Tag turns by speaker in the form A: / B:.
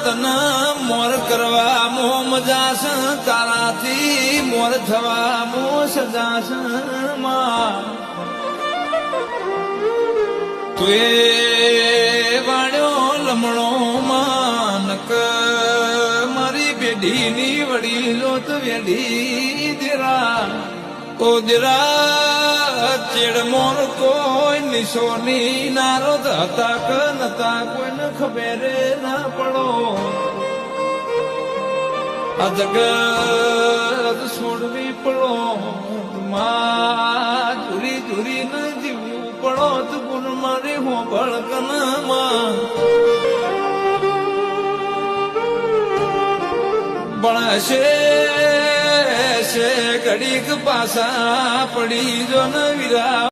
A: તના મોર કરવા મો મજાસ તારાથી મોર થવા મો સજાસ માં તુએ વાળ્યો લમણો માનક મારી બેડીની વડીલો તો વેડી દેરા ઓ દેરા ચેડ મોર કોઈ નિશોની નારદ હતા કે નતા કોઈને ખબર ના પડો આ જગત છોડવી પડો માં જુરી જુરી ન જીવવું પડો તો ગુણ મારે હો બળકનમાં ભણશે ઘડીક પાછા પડી જો ન વિરા